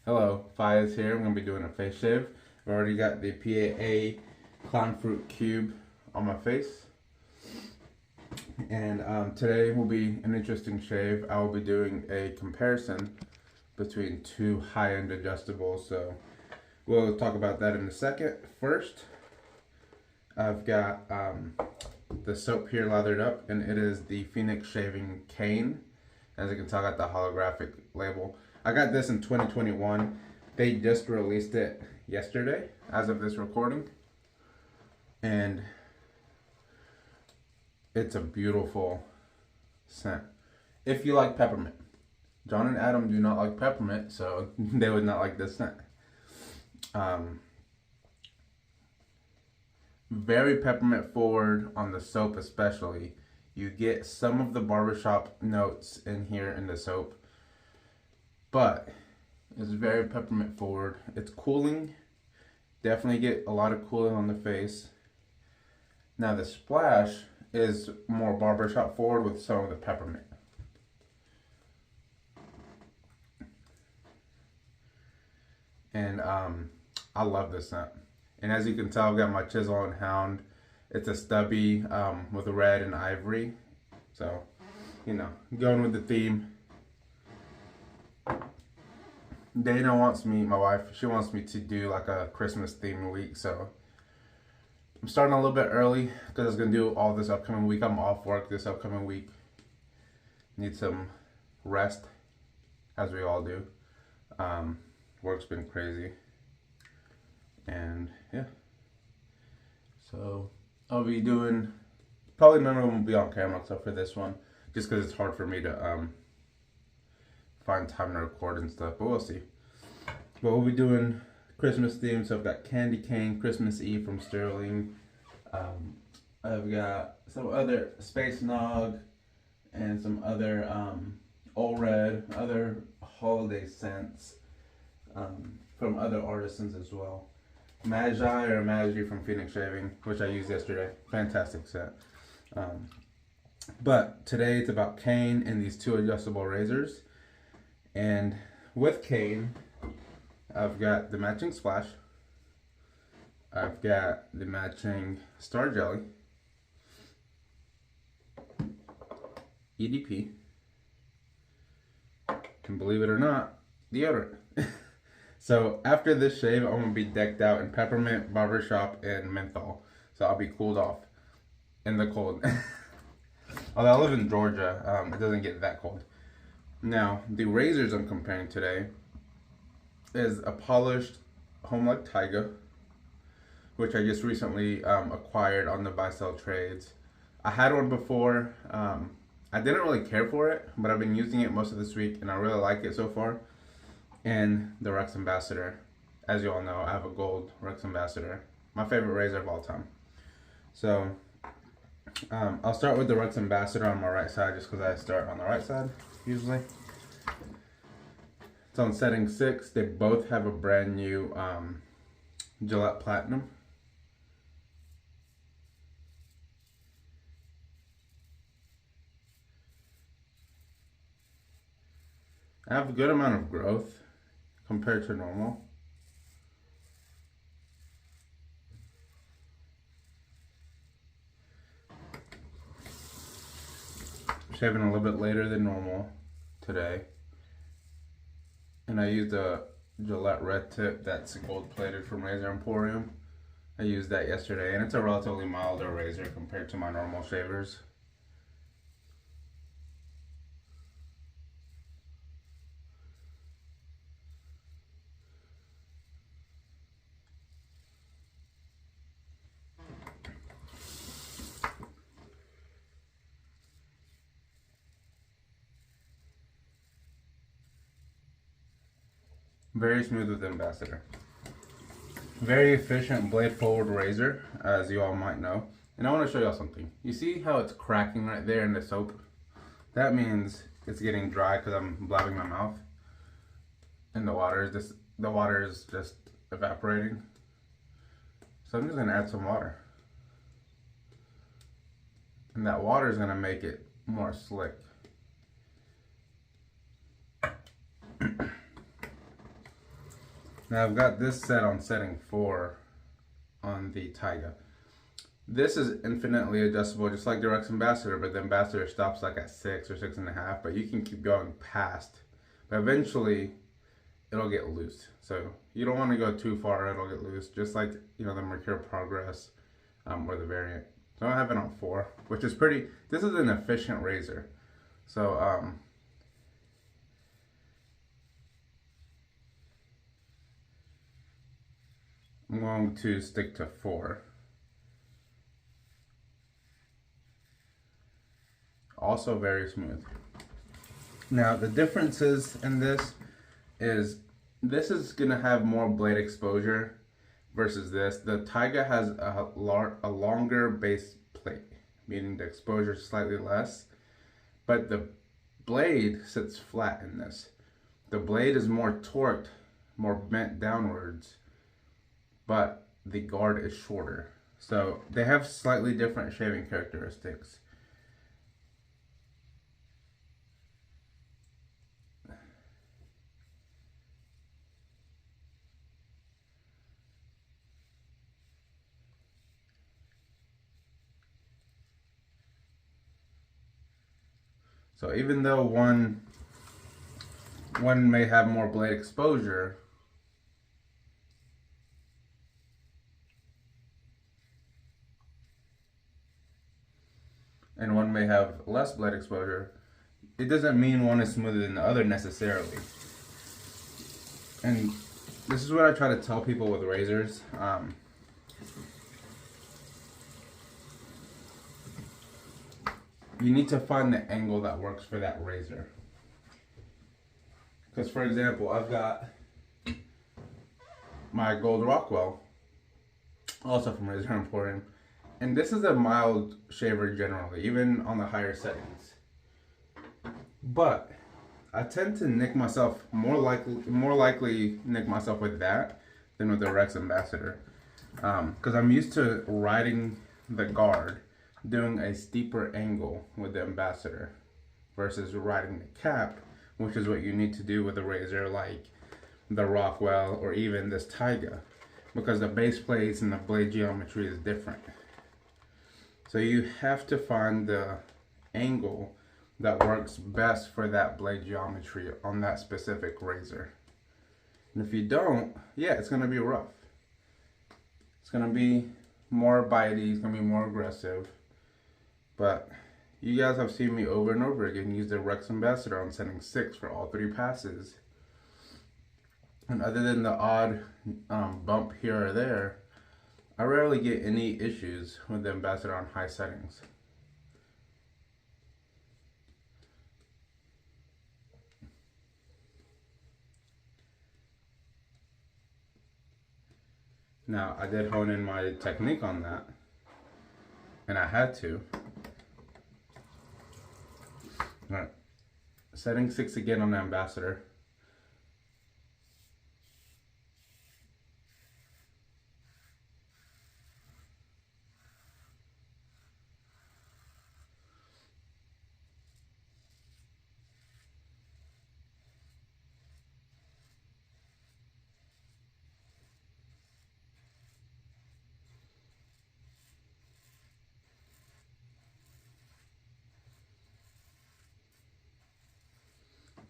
Hello, Fayiz here. I'm going to be doing a face shave. I've already got the PAA Clown Fruit Cube on my face. And today will be an interesting shave. I will be doing a comparison between two high-end adjustables. So we'll talk about that in a second. First, I've got the soap here lathered up, and it is the Phoenix Shaving Cane. As you can tell, I got the holographic label. I got this in 2021. They just released it yesterday, as of this recording. And it's a beautiful scent. If you like peppermint. John and Adam do not like peppermint, so they would not like this scent. Very peppermint forward on the soap especially. You get some of the barbershop notes in here in the soap, but it's very peppermint forward. It's cooling. Definitely get a lot of cooling on the face. Now the splash is more barbershop forward with some of the peppermint. And I love this scent. And as you can tell, I've got my Chisel and Hound. It's a stubby with red and ivory. So, you know, going with the theme. Dana wants me, my wife, she wants me to do like a Christmas theme week. So I'm starting a little bit early because I was going to do all this upcoming week. I'm off work this upcoming week. Need some rest, as we all do. Work's been crazy. And yeah. So I'll be doing, probably none of them will be on camera except for this one, just because it's hard for me to find time to record and stuff, but we'll see. But we'll be doing Christmas themed, so I've got Candy Cane, Christmas Eve from Sterling. I've got some other Space Nog and some other Old Red, other holiday scents from other artisans as well. Magi or Magi from Phoenix Shaving, which I used yesterday. Fantastic set. But today it's about cane and these two adjustable razors. And with cane, I've got the matching splash. I've got the matching Star Jelly, EDP, and believe it or not, deodorant. So after this shave, I'm gonna be decked out in peppermint, barbershop, and menthol. So I'll be cooled off in the cold. Although I live in Georgia, it doesn't get that cold. Now, the razors I'm comparing today is a polished homelike taiga, which I just recently acquired on the buy-sell trades. I had one before. I didn't really care for it, but I've been using it most of this week, and I really like it so far. And the Rex Ambassador. As you all know, I have a gold Rex Ambassador. My favorite razor of all time. So, I'll start with the Rex Ambassador on my right side, just because I start on the right side, usually. It's on setting 6. They both have a brand new Gillette Platinum. I have a good amount of growth compared to normal. Shaving a little bit later than normal today. And I used a Gillette Red Tip that's gold plated from Razor Emporium. I used that yesterday, and it's a relatively milder razor compared to my normal shavers. Very smooth with the Ambassador. Very efficient blade forward razor, as you all might know. And I want to show y'all something. You see how it's cracking right there in the soap? That means it's getting dry because I'm blabbing my mouth. And the water is just evaporating. So I'm just gonna add some water. And that water is gonna make it more slick. Now I've got this set on setting 4 on the Taiga. This is infinitely adjustable, just like the Rex Ambassador, but the Ambassador stops like at 6 or 6.5, but you can keep going past. But eventually, it'll get loose. So you don't want to go too far, it'll get loose, just like, you know, the Mercure Progress or the variant. So I have it on 4, which is pretty, this is an efficient razor. So, I'm going to stick to 4. Also very smooth. Now the differences in this is gonna have more blade exposure versus this. The Taiga has a longer base plate, meaning the exposure is slightly less, but the blade sits flat in this. The blade is more torqued, more bent downwards, but the guard is shorter. So they have slightly different shaving characteristics. So even though one may have more blade exposure, and one may have less blade exposure, it doesn't mean one is smoother than the other necessarily. And this is what I try to tell people with razors. You need to find the angle that works for that razor. Because for example, I've got my Gold Rockwell, also from Razor Emporium, and this is a mild shaver generally, even on the higher settings. But I tend to nick myself more likely nick myself with that than with the Rex Ambassador, because I'm used to riding the guard, doing a steeper angle with the Ambassador versus riding the cap, which is what you need to do with a razor like the Rockwell or even this Taiga, because the base plates and the blade geometry is different. So you have to find the angle that works best for that blade geometry on that specific razor. And if you don't, yeah, it's gonna be rough. It's gonna be more bitey, it's gonna be more aggressive. But you guys have seen me over and over again use the Rex Ambassador on setting 6 for all 3 passes. And other than the odd bump here or there, I rarely get any issues with the Ambassador on high settings. Now, I did hone in my technique on that, and I had to. All right, setting 6 again on the Ambassador.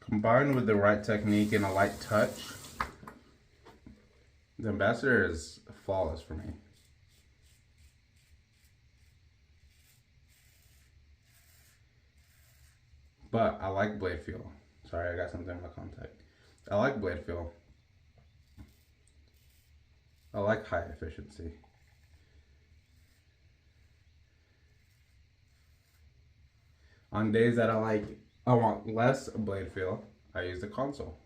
Combined with the right technique and a light touch, the Ambassador is flawless for me. But I like blade feel. Sorry, I got something in my contact. I like blade feel. I like high efficiency. On days that I want less blade feel, I use the console.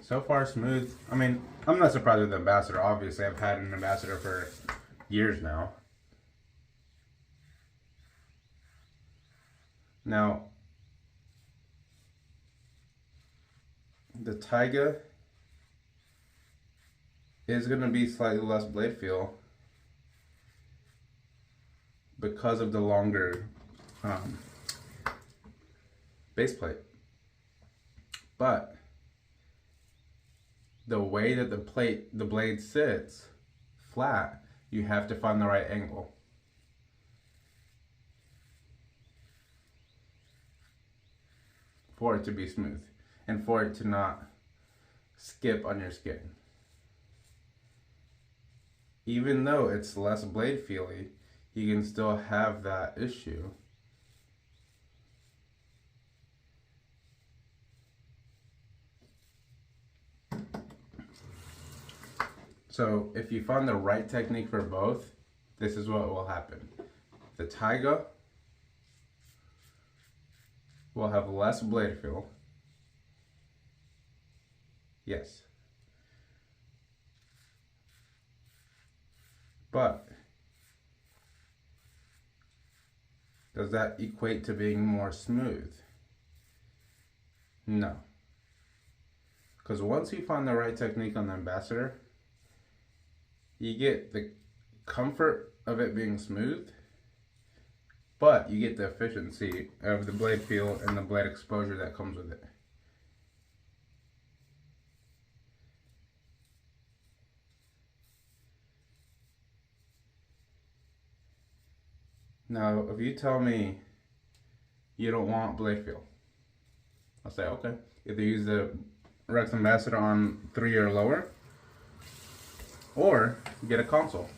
So far smooth. I mean, I'm not surprised with the Ambassador. Obviously, I've had an Ambassador for years now. Now, the taiga is going to be slightly less blade feel because of the longer base plate. But the way that the blade sits flat, you have to find the right angle. For it to be smooth and for it to not skip on your skin. Even though it's less blade feely, you can still have that issue. So if you find the right technique for both, this is what will happen. The taiga will have less blade feel. Yes. But does that equate to being more smooth? No. Because once you find the right technique on the ambassador, you get the comfort of it being smooth, but you get the efficiency of the blade feel and the blade exposure that comes with it. Now, if you tell me you don't want blade feel, I'll say, okay, either use the Rex Ambassador on 3 or lower, or get a console.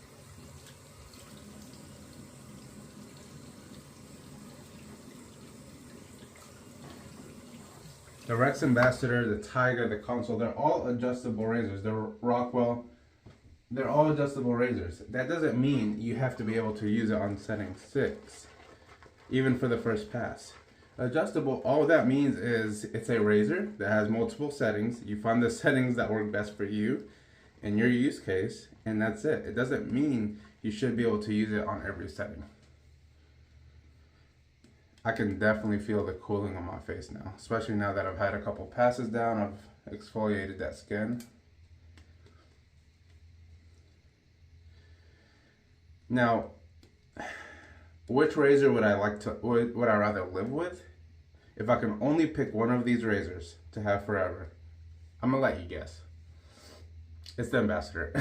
The Rex Ambassador, the Taiga, the console, they're all adjustable razors. The Rockwell, they're all adjustable razors. That doesn't mean you have to be able to use it on setting 6, even for the first pass. Adjustable, all that means is it's a razor that has multiple settings. You find the settings that work best for you in your use case, and that's it. It doesn't mean you should be able to use it on every setting. I can definitely feel the cooling on my face now, especially now that I've had a couple passes down. I've exfoliated that skin. Now, which razor would I rather live with? If I can only pick one of these razors to have forever, I'm gonna let you guess. It's the Ambassador.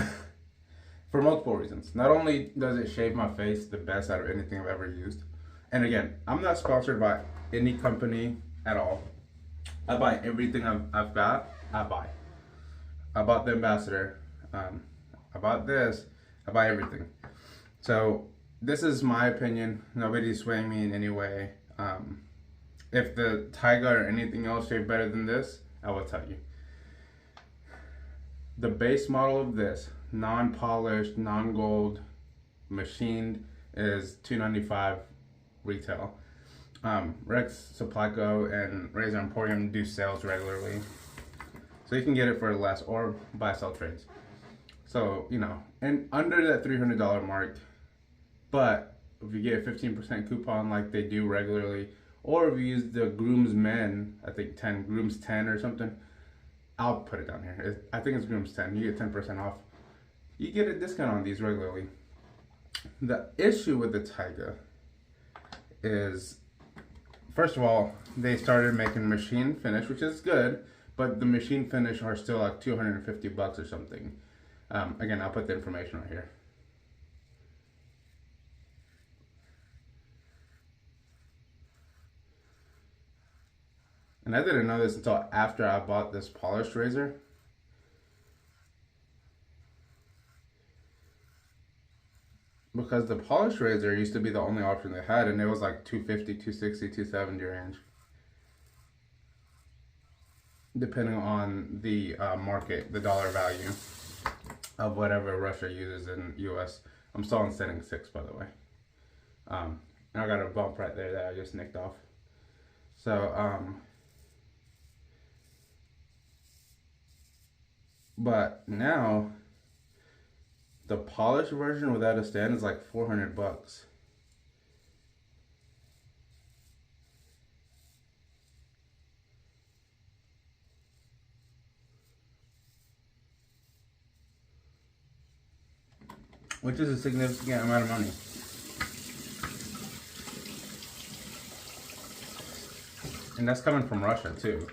For multiple reasons. Not only does it shave my face the best out of anything I've ever used, and again, I'm not sponsored by any company at all. I buy everything I've got, I buy. I bought the Ambassador. I bought this. I buy everything. So this is my opinion. Nobody's swaying me in any way. If the Taiga or anything else shave better than this, I will tell you. The base model of this, non-polished, non-gold, machined, is $295 retail. Rex Supply Co and Razor Emporium do sales regularly, so you can get it for less or buy sell trades. So you know, and under that $300 mark. But if you get a 15% coupon like they do regularly, or if you use the Groomsmen, I think Grooms 10 or something, I'll put it down here. I think it's Grooms 10. You get 10% off. You get a discount on these regularly. The issue with the Taiga is, first of all, they started making machine finish, which is good, but the machine finish are still like $250 or something. Again, I'll put the information right here. And I didn't know this until after I bought this polished razor. Because the polished razor used to be the only option they had, and it was like $250, $260, $270 range. Depending on the market, the dollar value of whatever Russia uses in US. I'm still on setting 6, by the way. And I got a bump right there that I just nicked off. So, but now, the polished version without a stand is like $400. which is a significant amount of money. And that's coming from Russia too.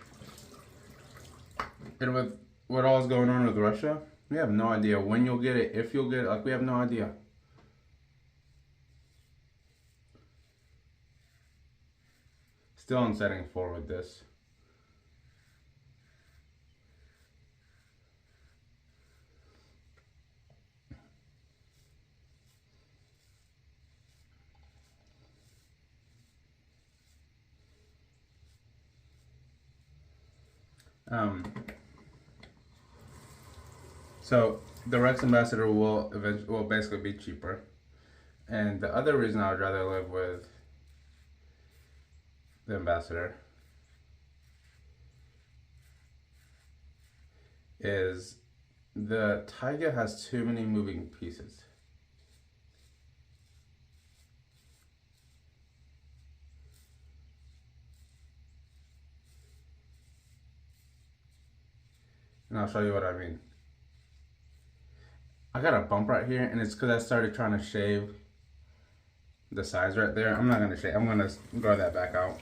And with what all is going on with Russia, we have no idea when you'll get it, if you'll get it. Like, we have no idea. Still on setting 4 with this. So the Rex Ambassador will basically be cheaper, and the other reason I would rather live with the Ambassador is the taiga has too many moving pieces. And I'll show you what I mean. I got a bump right here, and it's because I started trying to shave the sides right there. I'm not going to shave. I'm going to grow that back out.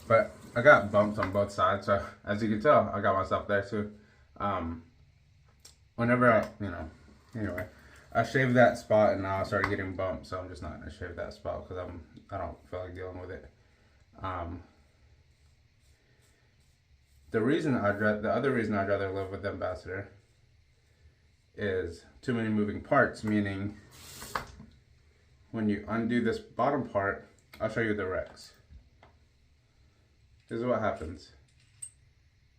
But I got bumps on both sides, so as you can tell, I got myself there too. Whenever I, anyway, I shaved that spot, and now I started getting bumped, so I'm just not going to shave that spot because I don't feel like dealing with it. The other reason I'd rather live with the Ambassador is too many moving parts, meaning when you undo this bottom part, I'll show you the Rex. This is what happens.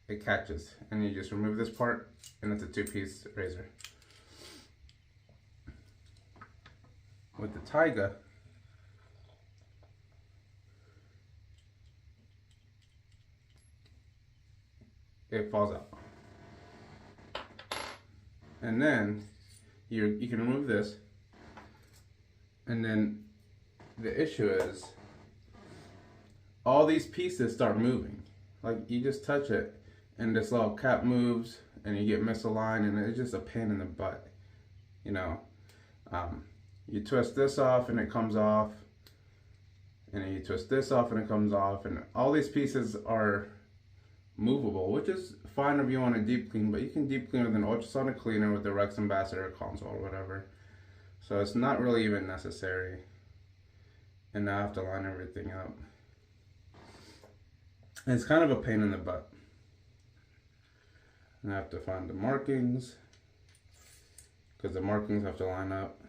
It catches, and you just remove this part, and it's a 2-piece razor. With the taiga, it falls out. And then you can remove this, and then the issue is all these pieces start moving. Like, you just touch it and this little cap moves and you get misaligned, and it's just a pain in the butt. You twist this off and it comes off, and then you twist this off and it comes off, and all these pieces are movable, which is fine if you want to deep clean, but you can deep clean with an ultrasonic cleaner with the Rex Ambassador console or whatever. So it's not really even necessary. And now I have to line everything up. And it's kind of a pain in the butt. And I have to find the markings, because the markings have to line up.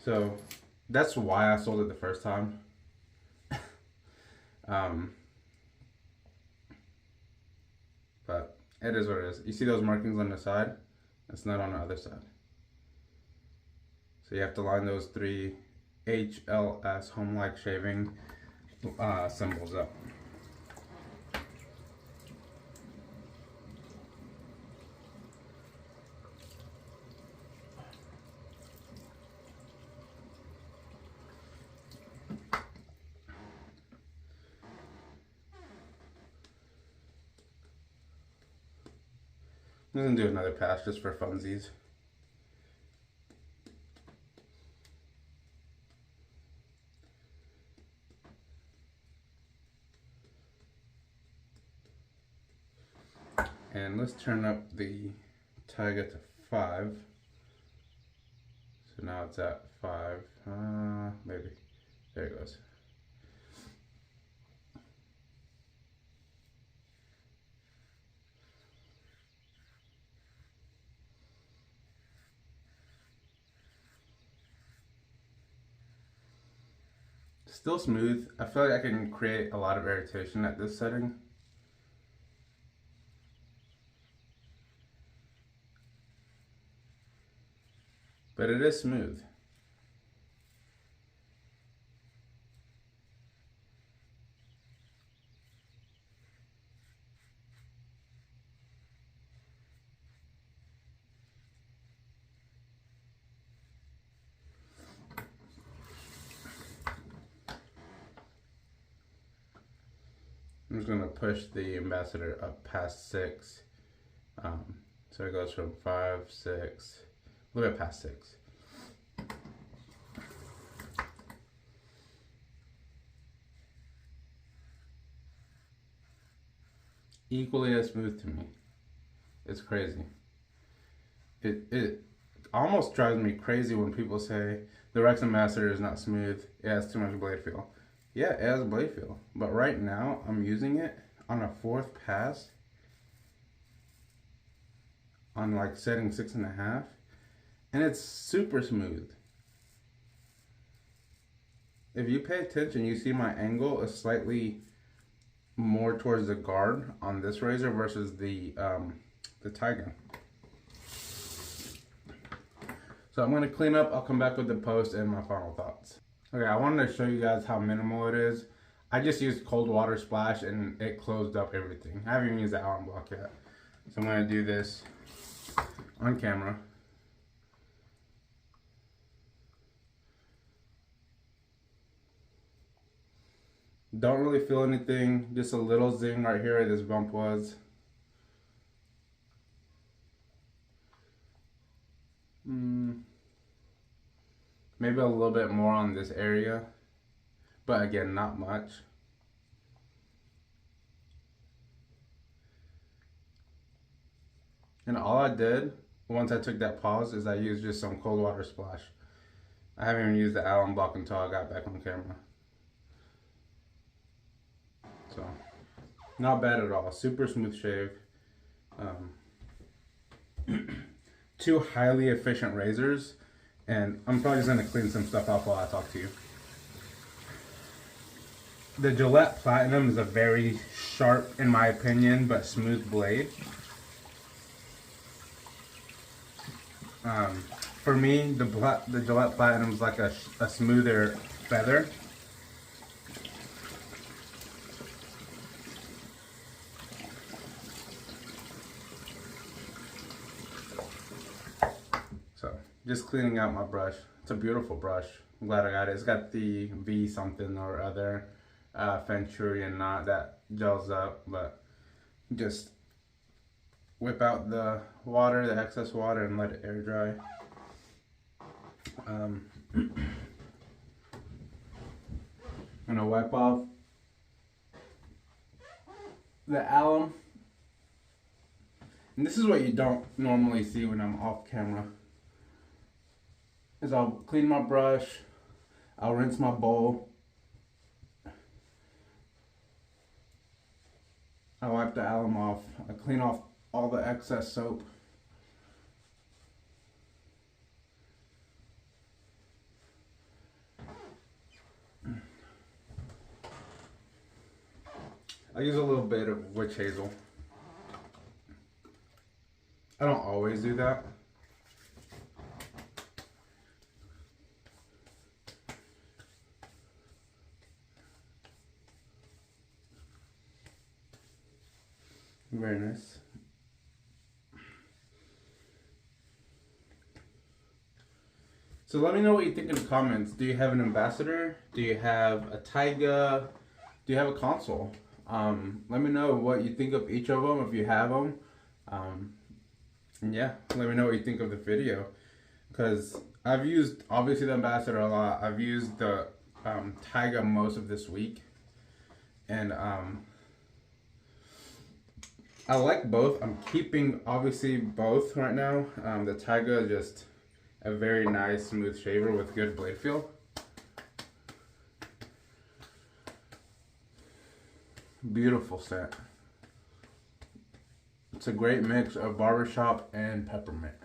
So that's why I sold it the first time. But it is what it is. You see those markings on the side? It's not on the other side. So you have to line those 3 HLS homelike shaving symbols up. I'm gonna do another pass just for funsies. And let's turn up the taiga to 5. So now it's at 5. Maybe. There it goes. Still smooth. I feel like I can create a lot of irritation at this setting. But it is smooth. I'm just going to push the Ambassador up past 6. So it goes from 5, 6, a little bit past 6. equally as smooth to me. It's crazy. It almost drives me crazy when people say the Rex Ambassador is not smooth. It has too much blade feel. Yeah, it has blade feel. But right now, I'm using it on a 4th pass on like setting 6.5, and it's super smooth. If you pay attention, you see my angle is slightly more towards the guard on this razor versus the taiga. So I'm gonna clean up. I'll come back with the post and my final thoughts. Okay, I wanted to show you guys how minimal it is. I just used cold water splash and it closed up everything. I haven't even used the Allen block yet. So I'm gonna do this on camera. Don't really feel anything, just a little zing right here where this bump was. Maybe a little bit more on this area, but again, not much. And all I did once I took that pause is I used just some cold water splash. I haven't even used the Allen block until I got back on camera. So, not bad at all. Super smooth shave. 2 highly efficient razors. And I'm probably just going to clean some stuff off while I talk to you. The Gillette Platinum is a very sharp, in my opinion, but smooth blade. For me, the Gillette Platinum is like a smoother feather. So, just cleaning out my brush. It's a beautiful brush. I'm glad I got it. It's got the V something or other Venturian knot that gels up, but just whip out the water, the excess water, and let it air dry. I'm gonna wipe off the alum. And this is what you don't normally see when I'm off camera. Is I'll clean my brush, I'll rinse my bowl, I wipe the alum off, I clean off all the excess soap. I use a little bit of witch hazel. I don't always do that. Very nice. So let me know what you think in the comments. Do you have an ambassador? Do you have a taiga? Do you have a console? Let me know what you think of each of them if you have them. And yeah, let me know what you think of the video. Because I've used, obviously, the ambassador a lot. I've used the taiga most of this week. And I like both. I'm keeping, obviously, both right now. The taiga is just a very nice, smooth shaver with good blade feel. Beautiful scent. It's a great mix of barbershop and peppermint.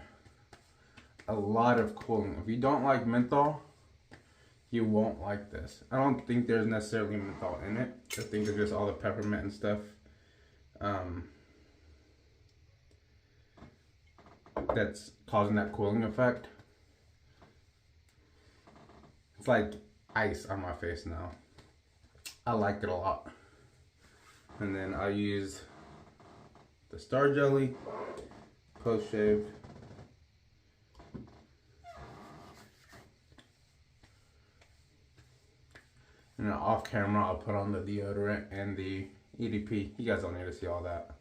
A lot of cooling. If you don't like menthol, you won't like this. I don't think there's necessarily menthol in it. I think it's just all the peppermint and stuff. That's causing that cooling effect. It's like ice on my face now. I like it a lot. And then I use the Star Jelly post shave. And then off camera I'll put on the deodorant and the EDP. You guys don't need to see all that.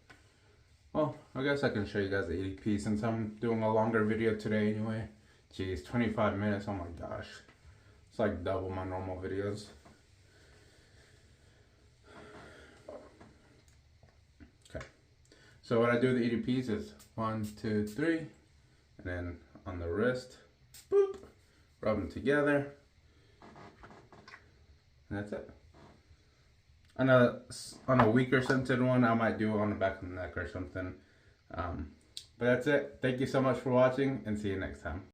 Well, I guess I can show you guys the EDP since I'm doing a longer video today anyway. Jeez, 25 minutes, oh my gosh. It's like double my normal videos. Okay. So what I do with the EDPs is 1, 2, 3, and then on the wrist, boop, rub them together, and that's it. On a weaker scented one, I might do it on the back of the neck or something. But that's it. Thank you so much for watching, and see you next time.